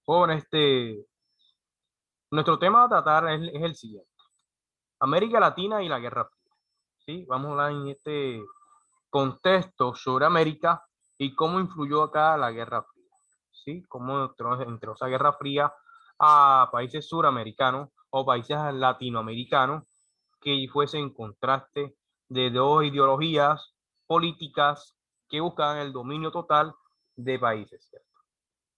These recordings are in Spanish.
Bueno, nuestro tema a tratar es el siguiente. América Latina y la Guerra Fría. ¿Sí? Vamos a hablar en este contexto sobre América y cómo influyó acá la Guerra Fría. ¿Sí? Cómo entró esa Guerra Fría a países suramericanos o países latinoamericanos que fuesen en contraste de dos ideologías políticas que buscaban el dominio total de países, ¿cierto?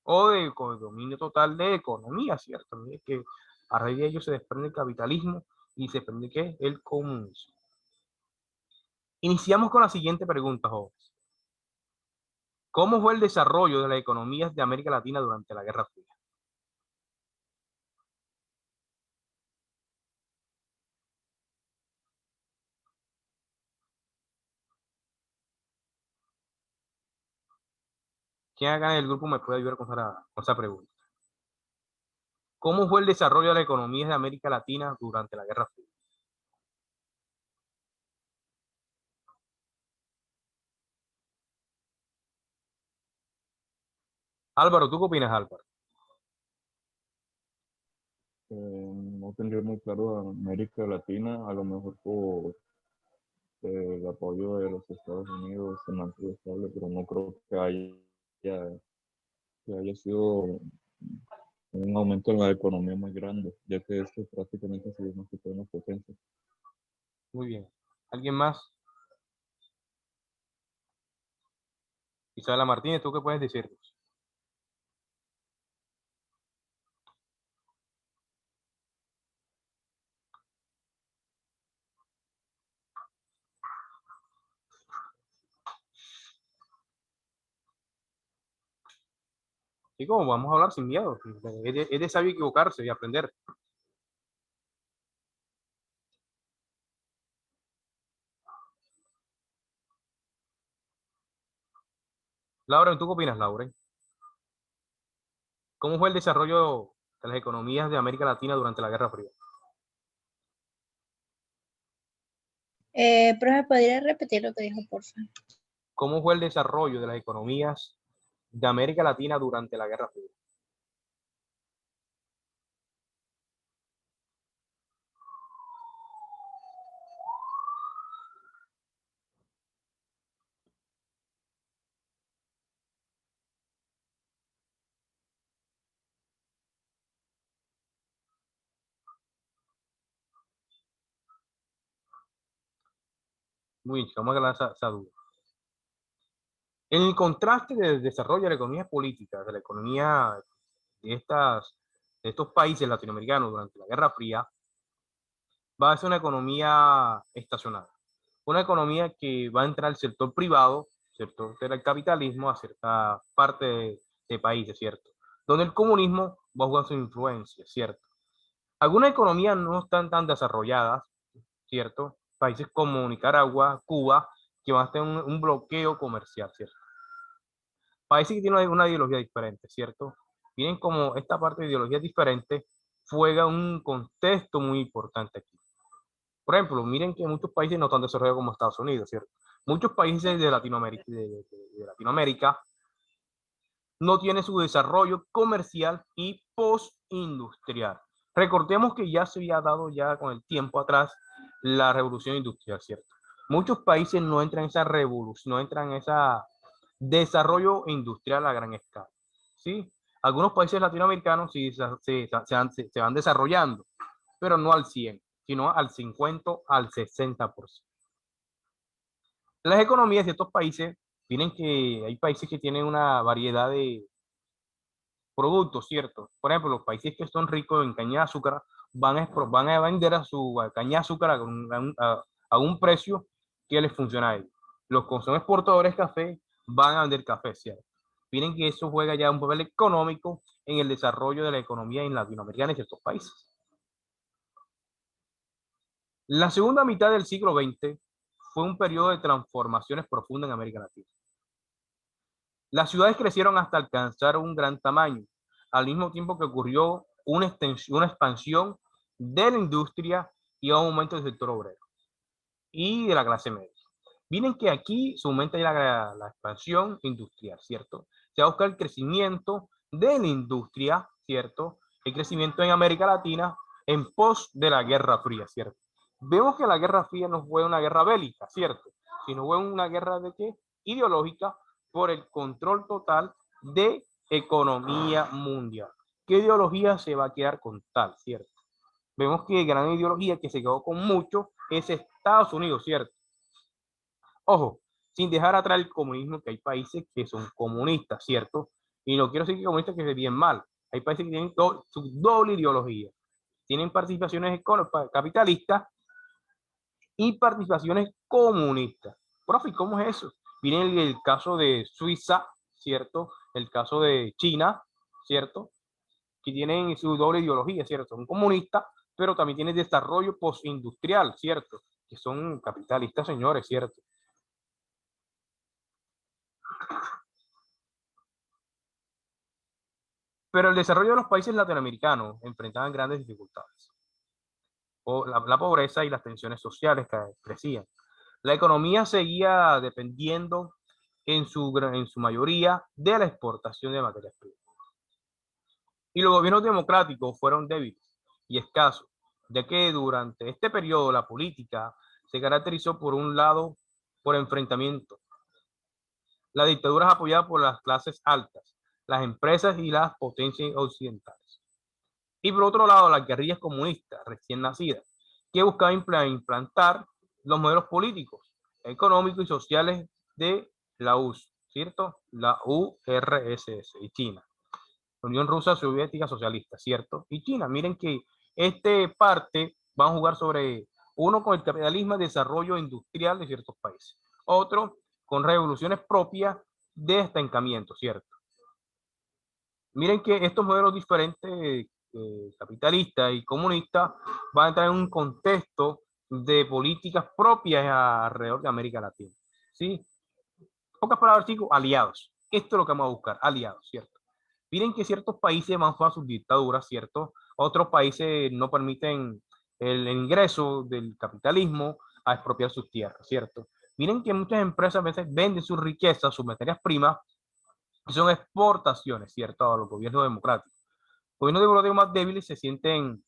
O de dominio total de economía, ¿cierto? Mire que a raíz de ello se desprende el capitalismo y se desprende ¿qué? El comunismo. Iniciamos con la siguiente pregunta, jóvenes. ¿Cómo fue el desarrollo de las economías de América Latina durante la Guerra Fría? ¿Quién acá en el grupo me puede ayudar con esa pregunta? ¿Cómo fue el desarrollo de las economías de América Latina durante la Guerra Fría? Álvaro, ¿tú qué opinas, Álvaro? No tendría muy claro a América Latina, a lo mejor por el apoyo de los Estados Unidos se mantuvo estable, pero no creo que haya sido un aumento en la economía muy grande, ya que esto prácticamente se dio más que todo una potencia. Muy bien. ¿Alguien más? Isabela Martínez, ¿tú qué puedes decirnos? Y como vamos a hablar sin miedo, es de sabio equivocarse y aprender. Laura, ¿tú qué opinas, Laura? ¿Cómo fue el desarrollo de las economías de América Latina durante la Guerra Fría? Profe, ¿podría repetir lo que dijo, por favor? ¿Cómo fue el desarrollo de las economías de América Latina durante la Guerra Fría? Muy bien, vamos a aclarar esa duda. En el contraste del desarrollo de la economía política, de la economía de, de estos países latinoamericanos durante la Guerra Fría, va a ser una economía estacional. Una economía que va a entrar al sector privado, sector del capitalismo, a cierta parte de países, ¿cierto? Donde el comunismo va a jugar su influencia, ¿cierto? Algunas economías no están tan desarrolladas, ¿cierto? Países como Nicaragua, Cuba, que van a tener un bloqueo comercial, ¿cierto? Países que tienen una ideología diferente, ¿cierto? Tienen como esta parte de ideología diferente, juega un contexto muy importante aquí. Por ejemplo, miren que muchos países no están desarrollados como Estados Unidos, ¿cierto? Muchos países de Latinoamérica, de Latinoamérica no tienen su desarrollo comercial y postindustrial. Recordemos que ya se había dado ya con el tiempo atrás la revolución industrial, ¿cierto? Muchos países no entran en esa revolución, no entran en ese desarrollo industrial a gran escala, ¿sí? Algunos países latinoamericanos sí se van desarrollando, pero no al 100, sino al 50, al 60%. Las economías de estos países tienen que, hay países que tienen una variedad de productos, ¿cierto? Por ejemplo, los países que son ricos en caña de azúcar van a vender a su caña de azúcar a un precio que les funciona a ellos. Los que son exportadores de café van a vender café, ¿cierto? Miren que eso juega ya un papel económico en el desarrollo de la economía en Latinoamérica y en ciertos países. La segunda mitad del siglo XX fue un periodo de transformaciones profundas en América Latina. Las ciudades crecieron hasta alcanzar un gran tamaño, al mismo tiempo que ocurrió una expansión de la industria y un aumento del sector obrero y de la clase media. Miren que aquí se aumenta ya la expansión industrial, ¿cierto? Se va a buscar el crecimiento de la industria, ¿cierto? El crecimiento en América Latina en pos de la Guerra Fría, ¿cierto? Vemos que la Guerra Fría no fue una guerra bélica, ¿cierto? Sino fue una guerra de qué? Ideológica por el control total de economía mundial. ¿Qué ideología se va a quedar con tal, cierto? Vemos que gran ideología que se quedó con mucho es Estados Unidos, ¿cierto? Ojo, sin dejar atrás el comunismo, que hay países que son comunistas, ¿cierto? Y no quiero decir que comunistas que se bien mal. Hay países que tienen su doble ideología. Tienen participaciones capitalistas y participaciones comunistas. Profe, ¿cómo es eso? Miren el caso de Suiza, ¿cierto? El caso de China, ¿cierto? Que tienen su doble ideología, ¿cierto? Son comunistas, pero también tienen desarrollo postindustrial, ¿cierto? Que son capitalistas, señores, ¿cierto? Pero el desarrollo de los países latinoamericanos enfrentaban grandes dificultades. O la pobreza y las tensiones sociales que crecían. La economía seguía dependiendo en su mayoría de la exportación de materias primas. Y los gobiernos democráticos fueron débiles y escasos, ya que durante este periodo la política se caracterizó por un lado por enfrentamiento, las dictaduras apoyadas por las clases altas, las empresas y las potencias occidentales. Y por otro lado, las guerrillas comunistas recién nacidas, que buscaban implantar los modelos políticos, económicos y sociales de la URSS, ¿cierto? La URSS y China. Unión Rusa Soviética Socialista, ¿cierto? Y China, miren que este parte van a jugar sobre uno con el capitalismo de desarrollo industrial de ciertos países, otro con revoluciones propias de estancamiento, ¿cierto? Miren que estos modelos diferentes, capitalistas y comunistas, van a entrar en un contexto de políticas propias alrededor de América Latina, ¿sí? Pocas palabras, chicos, aliados. Esto es lo que vamos a buscar, aliados, ¿cierto? Miren que ciertos países van a sus dictaduras, ¿cierto? Otros países no permiten el ingreso del capitalismo a expropiar sus tierras, ¿cierto? Miren que muchas empresas a veces venden sus riquezas, sus materias primas, y son exportaciones, ¿cierto? A los gobiernos democráticos. Los gobiernos democráticos más débiles se sienten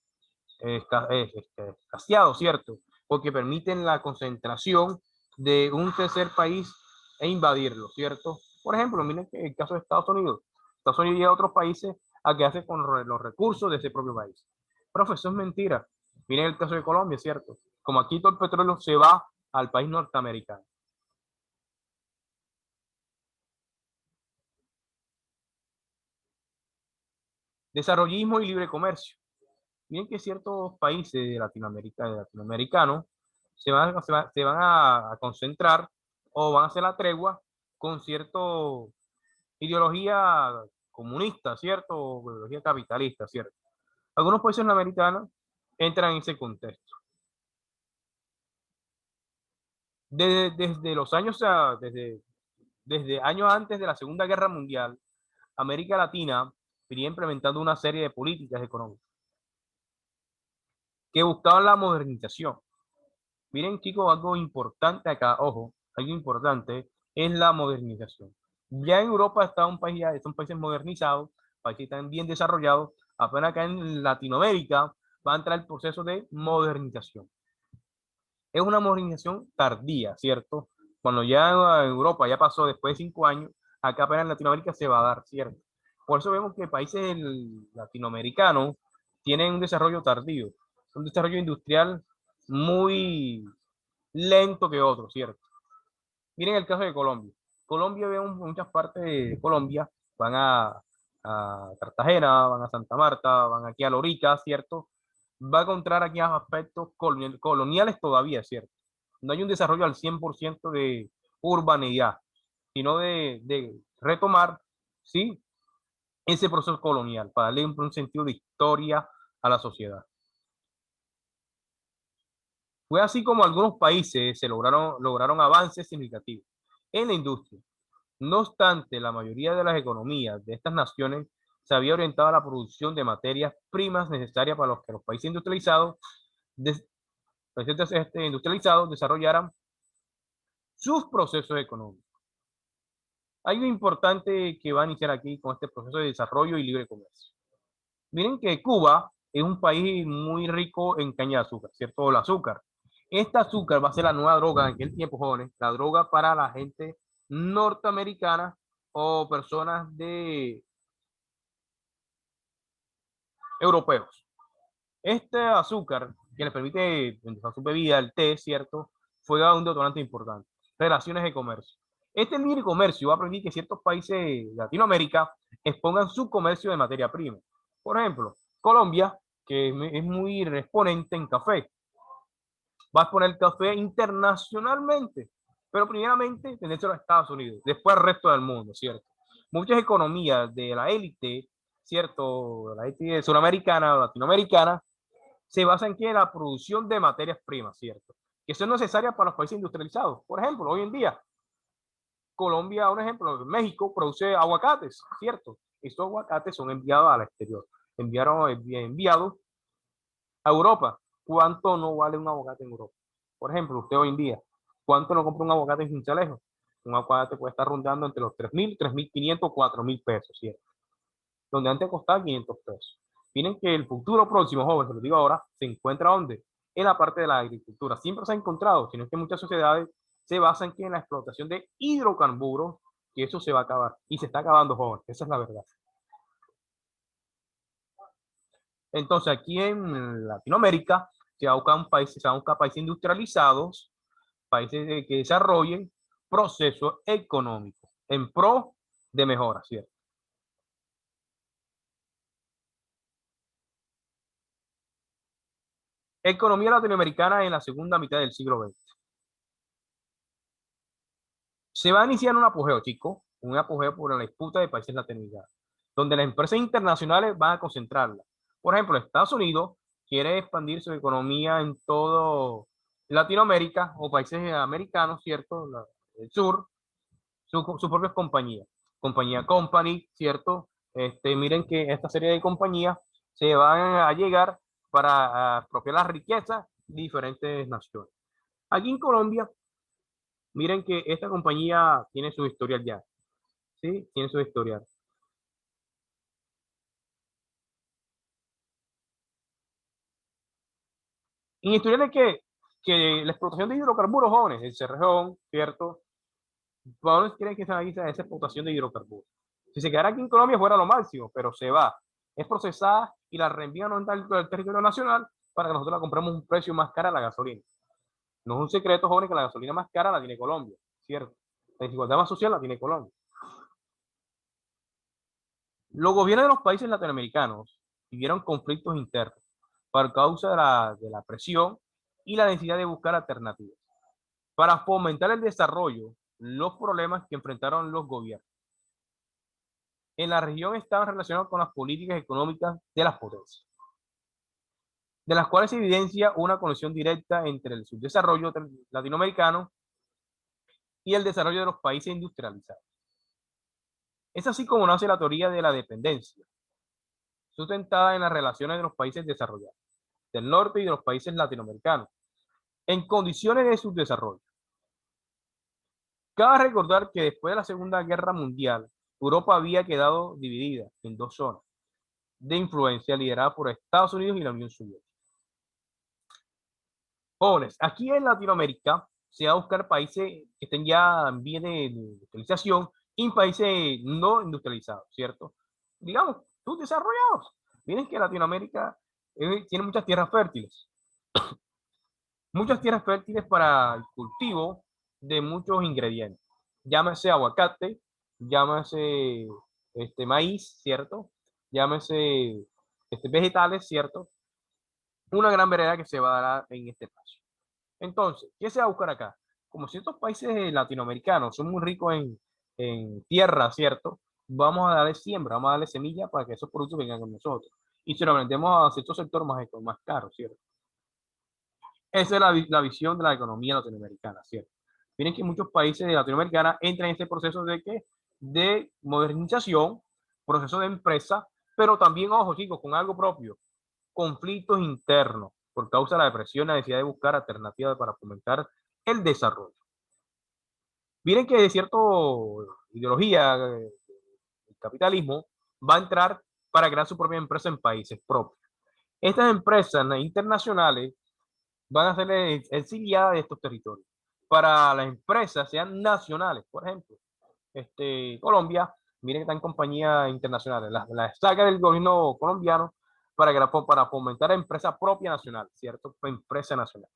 escaseados, ¿cierto? Porque permiten la concentración de un tercer país e invadirlo, ¿cierto? Por ejemplo, miren que el caso de Estados Unidos. Estados Unidos llega a otros países a qué hace con los recursos de ese propio país. Profe, eso es mentira. Miren el caso de Colombia, ¿cierto? Como aquí todo el petróleo se va al país norteamericano. Desarrollismo y libre comercio. Miren que ciertos países de Latinoamérica, de latinoamericanos, se van a concentrar o van a hacer la tregua con cierto ideología comunista, ¿cierto? O ideología capitalista, ¿cierto? Algunos países americanos entran en ese contexto. Desde los años, desde años antes de la Segunda Guerra Mundial, América Latina venía implementando una serie de políticas económicas que buscaban la modernización. Miren, chicos, algo importante acá, ojo, algo importante es la modernización. Ya en Europa está un país, ya son países modernizados, países que están bien desarrollados, apenas acá en Latinoamérica va a entrar el proceso de modernización. Es una modernización tardía, ¿cierto? Cuando ya en Europa ya pasó después de 5 años, acá apenas en Latinoamérica se va a dar, ¿cierto? Por eso vemos que países latinoamericanos tienen un desarrollo tardío, un desarrollo industrial muy lento que otros, ¿cierto? Miren el caso de Colombia. Colombia, vemos muchas partes de Colombia, van a Cartagena, van a Santa Marta, van aquí a Lorica, ¿cierto? Va a encontrar aquí aspectos coloniales todavía, ¿cierto? No hay un desarrollo al 100% de urbanidad, sino de retomar, ¿sí? Ese proceso colonial, para darle un sentido de historia a la sociedad. Fue así como algunos países lograron avances significativos en la industria. No obstante, la mayoría de las economías de estas naciones se había orientado a la producción de materias primas necesarias para que los países industrializados desarrollaran sus procesos económicos. Hay algo importante que va a iniciar aquí con este proceso de desarrollo y libre comercio. Miren que Cuba es un país muy rico en caña de azúcar, ¿cierto? El azúcar. Este azúcar va a ser la nueva droga en aquel tiempo, jóvenes, la droga para la gente norteamericana o personas de europeos. Este azúcar, que les permite endulzar su bebida, el té, ¿cierto? Fue un detonante importante. Relaciones de comercio. Este libre comercio va a permitir que ciertos países de Latinoamérica expongan su comercio de materia prima. Por ejemplo, Colombia, que es muy exponente en café, va a exponer el café internacionalmente, pero primeramente tendérselo a Estados Unidos, después al resto del mundo, ¿cierto? Muchas economías de la élite, ¿cierto? La élite sudamericana o latinoamericana, se basa en que la producción de materias primas, ¿cierto? Que son necesarias para los países industrializados. Por ejemplo, hoy en día, Colombia, un ejemplo, México produce aguacates, ¿cierto? Estos aguacates son enviados al exterior, enviados a Europa. ¿Cuánto no vale un aguacate en Europa? Por ejemplo, usted hoy en día, ¿cuánto no compra un aguacate en Cincelejo? Un aguacate puede estar rondando entre los 3.000, 3.500, 4.000 pesos, ¿cierto? Donde antes costaba 500 pesos. Miren que el futuro próximo, jóvenes, se lo digo ahora, se encuentra ¿dónde? En la parte de la agricultura. Siempre se ha encontrado, sino que muchas sociedades se basan en la explotación de hidrocarburos, que eso se va a acabar. Y se está acabando, jóvenes. Esa es la verdad. Entonces, aquí en Latinoamérica se va a buscar países industrializados, países que desarrollen procesos económicos en pro de mejora, ¿cierto? Economía latinoamericana en la segunda mitad del siglo XX. Se va a iniciar un apogeo, chicos, un apogeo por la disputa de países latinoamericanos, donde las empresas internacionales van a concentrarla. Por ejemplo, Estados Unidos quiere expandir su economía en todo Latinoamérica o países americanos, ¿cierto? El sur, sus propias compañías. Compañía Company, ¿cierto? Miren que esta serie de compañías se van a llegar para apropiar las riquezas de diferentes naciones. Aquí en Colombia, miren que esta compañía tiene su historial ya, ¿sí? Tiene su historial. En historial de que la explotación de hidrocarburos, jóvenes, el Cerrejón, ¿cierto? ¿Para dónde creen que se va a ir esa explotación de hidrocarburos? Si se quedara aquí en Colombia fuera lo máximo, pero se va. Es procesada y la reenvían al territorio nacional para que nosotros la compremos a un precio más cara a la gasolina. No es un secreto, jóvenes, que la gasolina más cara la tiene Colombia, ¿cierto? La desigualdad más social la tiene Colombia. Los gobiernos de los países latinoamericanos vivieron conflictos internos por causa de la presión y la necesidad de buscar alternativas. Para fomentar el desarrollo, los problemas que enfrentaron los gobiernos en la región estaban relacionados con las políticas económicas de las potencias, de las cuales se evidencia una conexión directa entre el subdesarrollo latinoamericano y el desarrollo de los países industrializados. Es así como nace la teoría de la dependencia, sustentada en las relaciones de los países desarrollados, del norte y de los países latinoamericanos, en condiciones de subdesarrollo. Cabe recordar que después de la Segunda Guerra Mundial, Europa había quedado dividida en dos zonas de influencia lideradas por Estados Unidos y la Unión Soviética. Jóvenes, aquí en Latinoamérica se va a buscar países que estén ya bien de industrialización y países no industrializados, ¿cierto? Digamos, subdesarrollados. Miren que Latinoamérica tiene muchas tierras fértiles para el cultivo de muchos ingredientes. Llámese aguacate, llámese maíz, ¿cierto? Llámese vegetales, ¿cierto? Una gran variedad que se va a dar en este espacio. Entonces, ¿qué se va a buscar acá? Como ciertos países latinoamericanos son muy ricos en tierra, ¿cierto? Vamos a darle siembra, vamos a darle semilla para que esos productos vengan con nosotros. Y se lo vendemos a ciertos sectores más caros, ¿cierto? Esa es la visión de la economía latinoamericana, ¿cierto? Miren que muchos países de Latinoamérica entran en este proceso de modernización, proceso de empresa, pero también, ojo chicos, con algo propio, conflictos internos por causa de la depresión, la necesidad de buscar alternativas para fomentar el desarrollo. Miren que de cierta ideología, el capitalismo va a entrar para crear su propia empresa en países propios. Estas empresas internacionales van a ser exiliadas de estos territorios. Para las empresas, sean nacionales, por ejemplo, Colombia, miren que están compañías internacionales, la saca del gobierno colombiano para fomentar la empresa propia nacional, ¿cierto? Empresa nacional.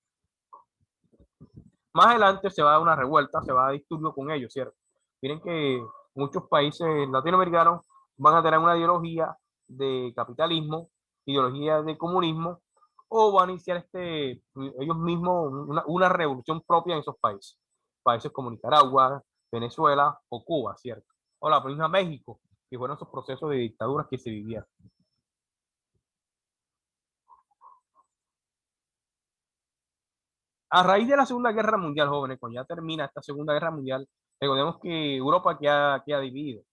Más adelante se va a dar una revuelta, se va a dar disturbio con ellos, ¿cierto? Miren que muchos países latinoamericanos van a tener una ideología de capitalismo, ideología de comunismo, o van a iniciar ellos mismos una revolución propia en esos países. Países como Nicaragua, Venezuela o Cuba, ¿cierto? O la misma México, que fueron esos procesos de dictaduras que se vivían. A raíz de la Segunda Guerra Mundial, jóvenes, cuando ya termina esta Segunda Guerra Mundial, recordemos que Europa queda dividido,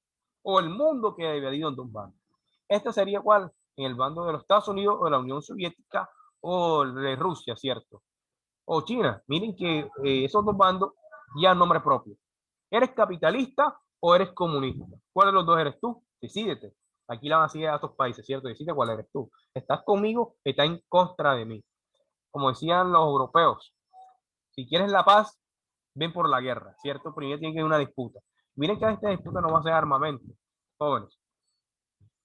o el mundo queda dividido en dos bandos. ¿Esta sería cuál? En el bando de los Estados Unidos o de la Unión Soviética o de Rusia, ¿cierto? O China. Miren que esos dos bandos ya nombre propio. ¿Eres capitalista o eres comunista? ¿Cuál de los dos eres tú? Decídete. Aquí la van a seguir a estos países, ¿cierto? Decide cuál eres tú. ¿Estás conmigo? ¿Estás en contra de mí? Como decían los europeos, si quieres la paz, ven por la guerra, ¿cierto? Primero tiene que haber una disputa. Miren que esta disputa no va a ser armamento, jóvenes,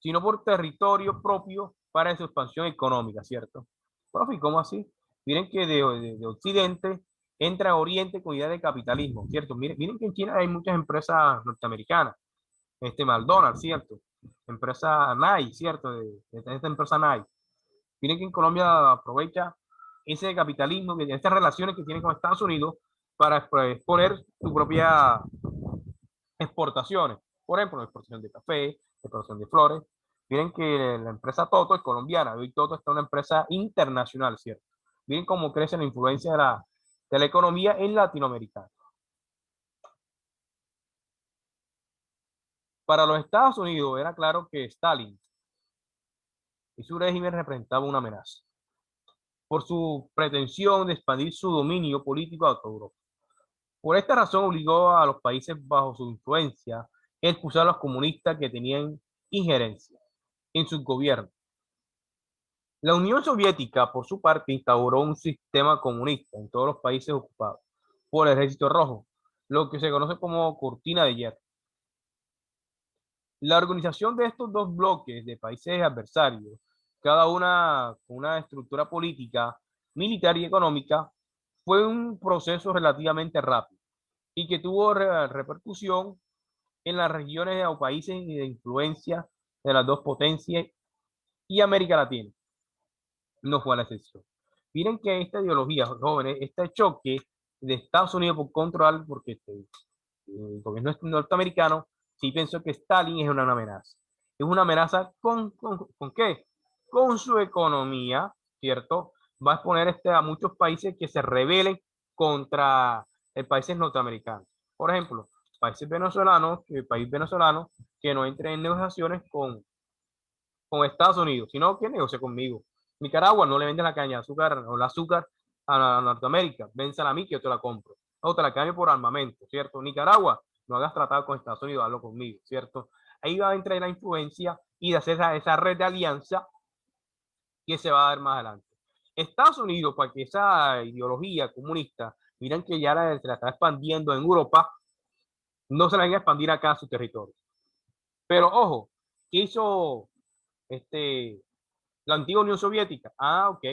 sino por territorio propio para su expansión económica, ¿cierto? Profe, ¿cómo así? Miren que de Occidente entra a Oriente con idea de capitalismo, ¿cierto? Miren que en China hay muchas empresas norteamericanas, McDonald's, ¿cierto? Empresa Nike, ¿cierto? De esta empresa Nike. Miren que en Colombia aprovecha ese capitalismo, estas relaciones que tiene con Estados Unidos para exponer su propia exportaciones. Por ejemplo, exportación de café, exportación de flores. Miren que la empresa Toto es colombiana, hoy Toto está una empresa internacional, ¿cierto? Miren cómo crece la influencia de la economía en Latinoamérica. Para los Estados Unidos era claro que Stalin y su régimen representaba una amenaza por su pretensión de expandir su dominio político a toda Europa. Por esta razón obligó a los países bajo su influencia a expulsar a los comunistas que tenían injerencia en sus gobiernos. La Unión Soviética, por su parte, instauró un sistema comunista en todos los países ocupados por el Ejército Rojo, lo que se conoce como cortina de hierro. La organización de estos dos bloques de países adversarios, cada una con una estructura política, militar y económica, fue un proceso relativamente rápido y que tuvo repercusión en las regiones o países de influencia de las dos potencias y América Latina. No fue la excepción. Miren que esta ideología, jóvenes, este choque de Estados Unidos por control, porque el gobierno norteamericano sí pensó que Stalin es una amenaza. Es una amenaza ¿con qué? Con su economía, ¿cierto? Va a exponer a muchos países que se rebelen contra países norteamericanos. Por ejemplo, países venezolanos, el país venezolano que no entre en negociaciones con Estados Unidos, sino que negocie conmigo. Nicaragua no le vende la caña de azúcar o el azúcar a Norteamérica, vénsela a mí que yo te la compro. O te la cambio por armamento, ¿cierto? Nicaragua, no hagas tratado con Estados Unidos, hazlo conmigo, ¿cierto? Ahí va a entrar la influencia y de hacer esa red de alianza que se va a dar más adelante. Estados Unidos, para que esa ideología comunista, miren que ya se la está expandiendo en Europa, no se la van a expandir acá a su territorio. Pero ojo, ¿qué hizo la antigua Unión Soviética? Ah, ok.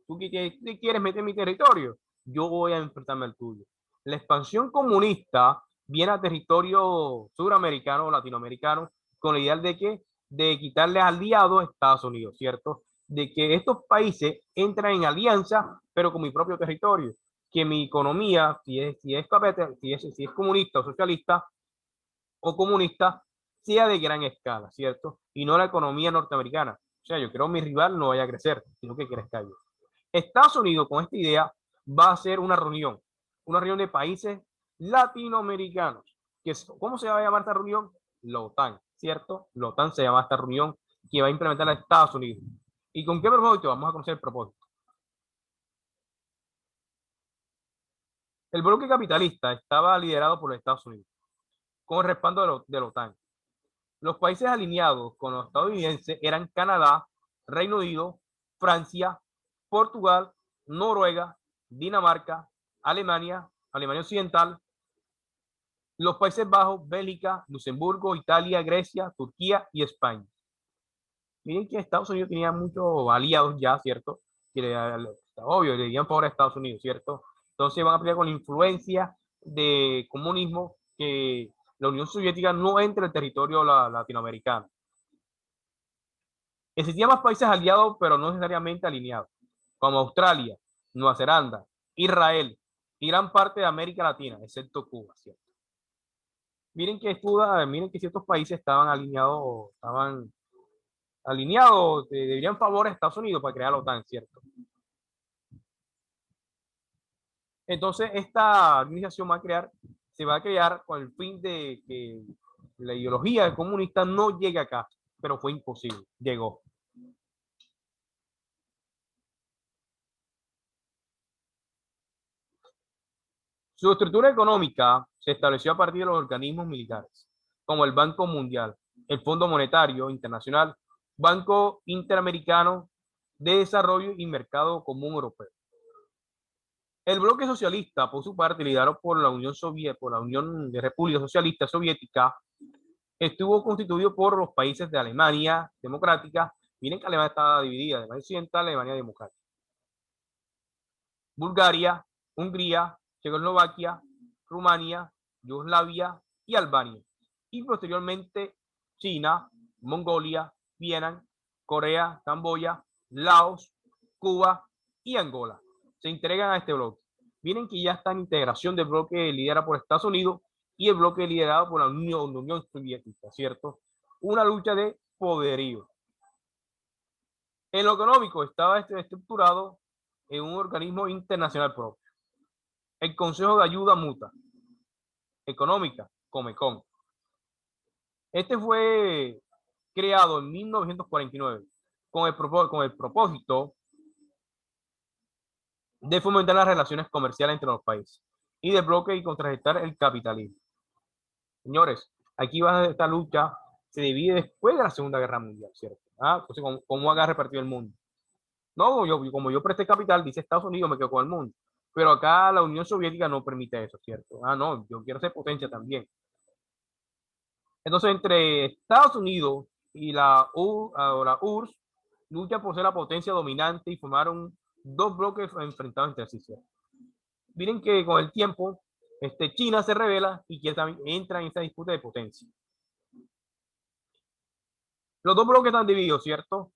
¿Tú quieres meter mi territorio? Yo voy a enfrentarme al tuyo. La expansión comunista viene a territorio suramericano o latinoamericano con la idea de que de quitarle aliados a Estados Unidos, ¿cierto? De que estos países entran en alianza, pero con mi propio territorio. Que mi economía, si es comunista o socialista o comunista, sea de gran escala, ¿cierto? Y no la economía norteamericana. O sea, yo quiero que mi rival no vaya a crecer, sino que crezca yo. Estados Unidos, con esta idea, va a hacer una reunión de países latinoamericanos. ¿Cómo se va a llamar esta reunión? La OTAN, ¿cierto? La OTAN se llama esta reunión que va a implementar a Estados Unidos. ¿Y con qué propósito? Vamos a conocer el propósito. El bloque capitalista estaba liderado por los Estados Unidos, con el respaldo de la OTAN. Los países alineados con los estadounidenses eran Canadá, Reino Unido, Francia, Portugal, Noruega, Dinamarca, Alemania, Alemania Occidental, los Países Bajos, Bélgica, Luxemburgo, Italia, Grecia, Turquía y España. Miren que Estados Unidos tenía muchos aliados ya, ¿cierto? Que obvio, le dieron favor a Estados Unidos, ¿cierto? Entonces van a pelear con la influencia de comunismo que la Unión Soviética no entre el territorio latinoamericano. Existían más países aliados, pero no necesariamente alineados, como Australia, Nueva Zelanda, Israel y gran parte de América Latina, excepto Cuba, ¿cierto? Miren que ciertos países estaban alineados, deberían favor a Estados Unidos para crear la OTAN, ¿cierto? Entonces, esta organización se va a crear con el fin de que la ideología comunista no llegue acá, pero fue imposible, llegó. Su estructura económica se estableció a partir de los organismos militares, como el Banco Mundial, el Fondo Monetario Internacional, Banco Interamericano de Desarrollo y Mercado Común Europeo. El bloque socialista, por su parte, liderado por la Unión de República Socialista Soviética, estuvo constituido por los países de Alemania Democrática. Miren que Alemania estaba dividida, Alemania Occidental, Alemania Democrática. Bulgaria, Hungría, Checoslovaquia, Rumania, Yugoslavia y Albania. Y posteriormente China, Mongolia, Vietnam, Corea, Camboya, Laos, Cuba y Angola. Se integran a este bloque. Miren que ya está en integración del bloque liderado por Estados Unidos y el bloque liderado por la Unión Soviética, ¿cierto? Una lucha de poderío. En lo económico estaba estructurado en un organismo internacional propio. El Consejo de Ayuda Mutua Económica, Comecon. Este fue creado en 1949 con el propósito de fomentar las relaciones comerciales entre los países y de bloquear y contrarrestar el capitalismo. Señores, aquí va esta lucha, se divide después de la Segunda Guerra Mundial, ¿cierto? Entonces, ¿cómo haga repartido el mundo? No, como yo presté capital, dice Estados Unidos, me quedo con el mundo. Pero acá la Unión Soviética no permite eso, ¿cierto? No, yo quiero ser potencia también. Entonces, entre Estados Unidos y la URSS, lucha por ser la potencia dominante y formaron dos bloques enfrentados entre sí, ¿cierto? Miren que con el tiempo, China se revela y que también entra en esta disputa de potencia. Los dos bloques están divididos, ¿cierto?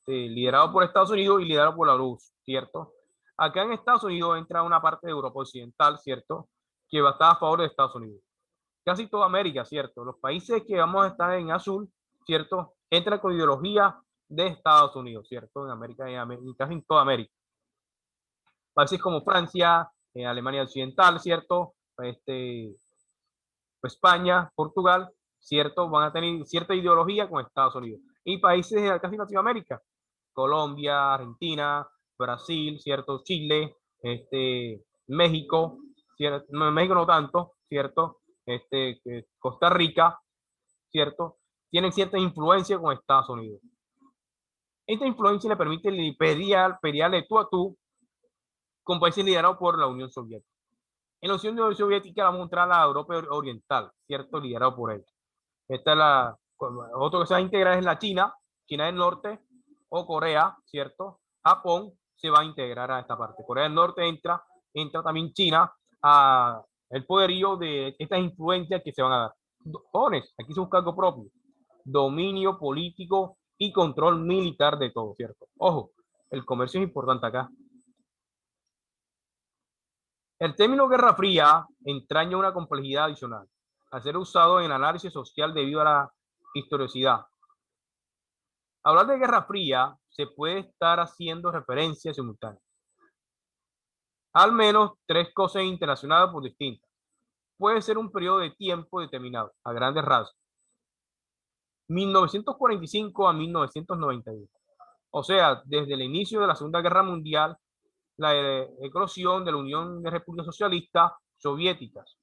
Liderado por Estados Unidos y liderado por la URSS, ¿cierto? Acá en Estados Unidos entra una parte de Europa Occidental, ¿cierto? Que va a estar a favor de Estados Unidos. Casi toda América, ¿cierto? Los países que vamos a estar en azul, ¿cierto? Entran con ideología de Estados Unidos, ¿cierto? En América y casi en toda América. Países como Francia, Alemania Occidental, ¿cierto? España, Portugal, ¿cierto? Van a tener cierta ideología con Estados Unidos. Y países de casi Latinoamérica, Colombia, Argentina, Brasil, ¿cierto? Chile, México, ¿cierto? No, México no tanto, ¿cierto? Costa Rica, ¿cierto? Tienen cierta influencia con Estados Unidos. Esta influencia le permite pelear de tú a tú con países liderados por la Unión Soviética. En la Unión Soviética vamos a encontrar la Europa Oriental, ¿cierto? Liderado por ella. Esta es otro que se va a integrar es la China del Norte o Corea, ¿cierto? Japón se va a integrar a esta parte. Corea del Norte entra también China a el poderío de estas influencias que se van a dar. Jóvenes, aquí se busca algo propio. Dominio político y control militar de todo, ¿cierto? Ojo, el comercio es importante acá. El término Guerra Fría entraña una complejidad adicional, al ser usado en el análisis social debido a la historicidad. Hablar de Guerra Fría se puede estar haciendo referencias simultáneas. Al menos tres cosas internacionales por distintas. Puede ser un periodo de tiempo determinado, a grandes rasgos. 1945 a 1991. O sea, desde el inicio de la Segunda Guerra Mundial, la eclosión de la Unión de Repúblicas Socialistas Soviéticas.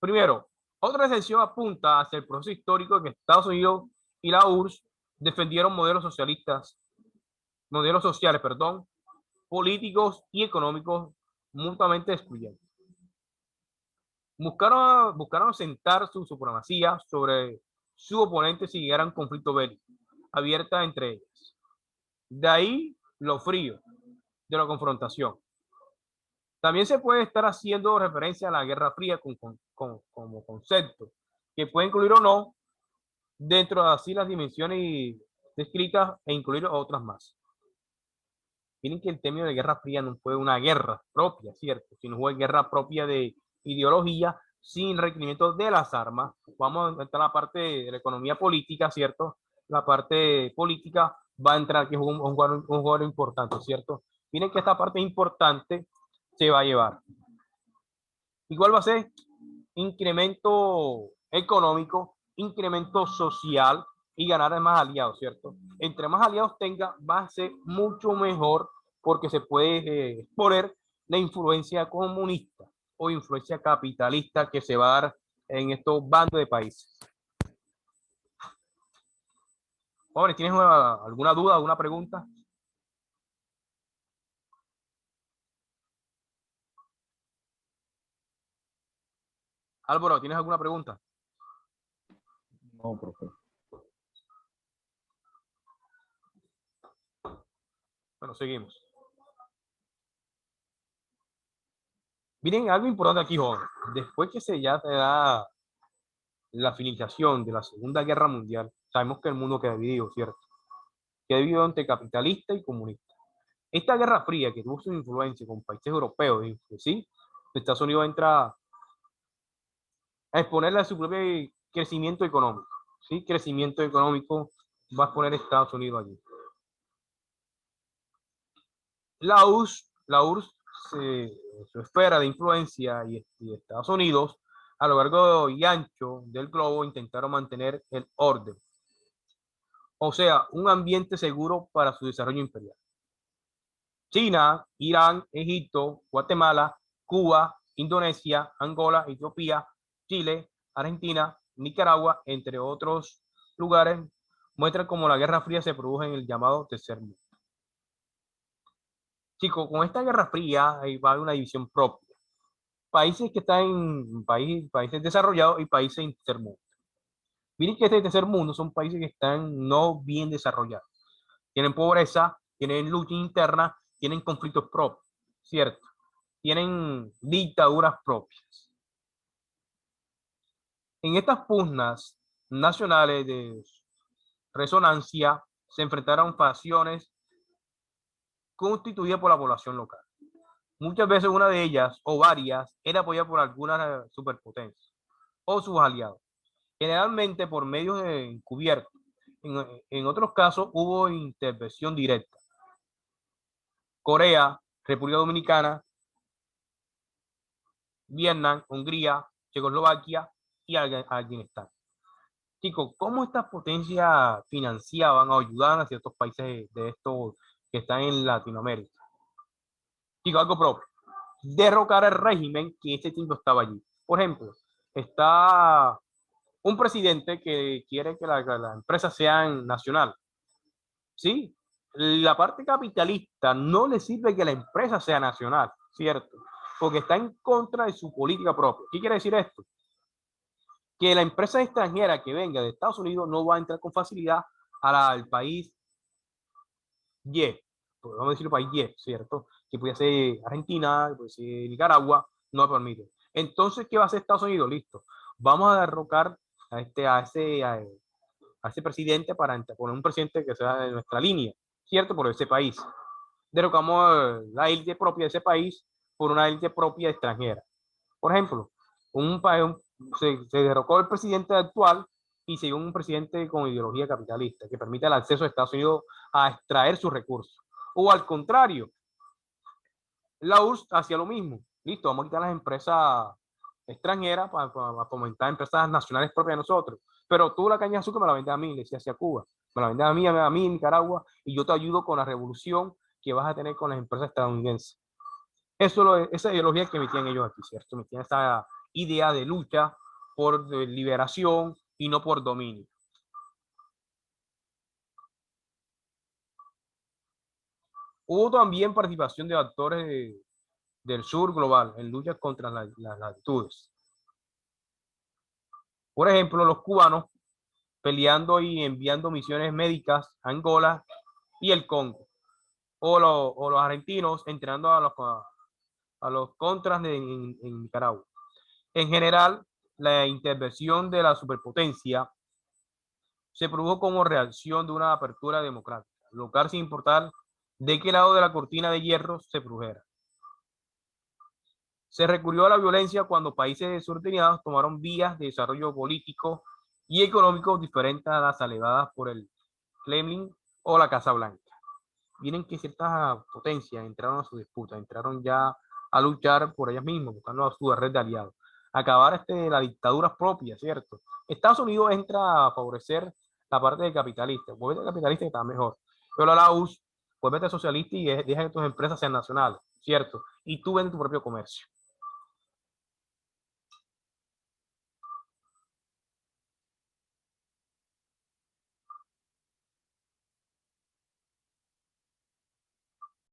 Primero, Otra excepción apunta hacia el proceso histórico en que Estados Unidos y la URSS defendieron modelos sociales, perdón, políticos y económicos mutuamente excluyentes. Buscaron sentar su supremacía sobre su oponente si llegara un conflicto bélico abierta entre ellas. De ahí lo frío de la confrontación. También se puede estar haciendo referencia a la Guerra Fría como concepto, que puede incluir o no dentro de así las dimensiones descritas e incluir otras más. Miren que el término de Guerra Fría no fue una guerra propia, ¿cierto? Sino fue guerra propia de ideología sin requerimiento de las armas. Vamos a entrar a la parte de la economía política, ¿cierto? La parte política va a entrar, que es un jugador importante, ¿cierto? Miren que esta parte importante se va a llevar. Igual va a ser incremento económico, incremento social y ganar más aliados, ¿cierto? Entre más aliados tenga, va a ser mucho mejor porque se puede exponer la influencia comunista o influencia capitalista que se va a dar en estos bandos de países. Jóvenes, ¿tienes alguna duda, alguna pregunta? Álvaro, ¿tienes alguna pregunta? No, profe. Bueno, seguimos. Miren, algo importante aquí, joven. Después que se ya te da la finalización de la Segunda Guerra Mundial, sabemos que el mundo queda dividido, ¿cierto? Queda dividido entre capitalista y comunista. Esta Guerra Fría que tuvo su influencia con países europeos, ¿sí? Estados Unidos entra a exponerle a su propio crecimiento económico, ¿sí? Crecimiento económico va a exponer Estados Unidos allí. La URSS, su esfera de influencia y Estados Unidos, a lo largo y ancho del globo, intentaron mantener el orden. O sea, un ambiente seguro para su desarrollo imperial. China, Irán, Egipto, Guatemala, Cuba, Indonesia, Angola, Etiopía, Chile, Argentina, Nicaragua, entre otros lugares, muestran cómo la Guerra Fría se produjo en el llamado Tercer Mundo. Chicos, con esta Guerra Fría va a haber una división propia. Países que están en países desarrollados y países en tercer mundo. Miren que este tercer mundo son países que están no bien desarrollados. Tienen pobreza, tienen lucha interna, tienen conflictos propios, ¿cierto? Tienen dictaduras propias. En estas pugnas nacionales de resonancia se enfrentaron facciones constituidas por la población local. Muchas veces una de ellas, o varias, era apoyada por alguna superpotencia o sus aliados, generalmente por medios encubiertos. En otros casos hubo intervención directa. Corea, República Dominicana, Vietnam, Hungría, Checoslovaquia y Afganistán. Chicos, ¿cómo estas potencias financiaban o ayudaban a ciertos países de estos que están en Latinoamérica? Chicos, algo propio. Derrocar el régimen que ese tiempo estaba allí. Por ejemplo, está un presidente que quiere que la empresa sea nacional. ¿Sí? La parte capitalista no le sirve que la empresa sea nacional, ¿cierto? Porque está en contra de su política propia. ¿Qué quiere decir esto? Que la empresa extranjera que venga de Estados Unidos no va a entrar con facilidad al país Y, vamos a decirlo país Y, ¿cierto? Que puede ser Argentina, puede ser Nicaragua, no permite. Entonces, ¿qué va a hacer Estados Unidos? Listo. Vamos a derrocar a ese presidente para poner un presidente que sea de nuestra línea, ¿cierto? Por ese país. Derrocamos la élite propia de ese país por una élite propia extranjera. Por ejemplo, se derrocó el presidente actual y se dio un presidente con ideología capitalista que permite el acceso de Estados Unidos a extraer sus recursos. O al contrario, la URSS hacía lo mismo. Listo, vamos a quitar las empresas extranjeras para fomentar empresas nacionales propias de nosotros. Pero tú la caña de azúcar me la vendes a mí, le decía hacia Cuba. Me la vendes a mí en Nicaragua y yo te ayudo con la revolución que vas a tener con las empresas estadounidenses. Esa ideología que metían ellos aquí, ¿cierto? Metían esa idea de lucha por liberación y no por dominio. Hubo también participación de actores del sur global en luchas contra las latitudes. Por ejemplo, los cubanos peleando y enviando misiones médicas a Angola y el Congo, o los argentinos entrenando a los contras en Nicaragua. En general, la intervención de la superpotencia se produjo como reacción de una apertura democrática, local sin importar de qué lado de la cortina de hierro se produjera. Se recurrió a la violencia cuando países desordinados tomaron vías de desarrollo político y económico diferentes a las alevadas por el Kremlin o la Casa Blanca. Miren que ciertas potencias entraron a su disputa, entraron ya a luchar por ellas mismas, buscando a su red de aliados. Acabar la dictadura propia, ¿cierto? Estados Unidos entra a favorecer la parte de capitalista. Vuelve capitalista que está mejor. Pero la URSS, vuelve socialista y deja que tus empresas sean nacionales, ¿cierto? Y tú vendes tu propio comercio.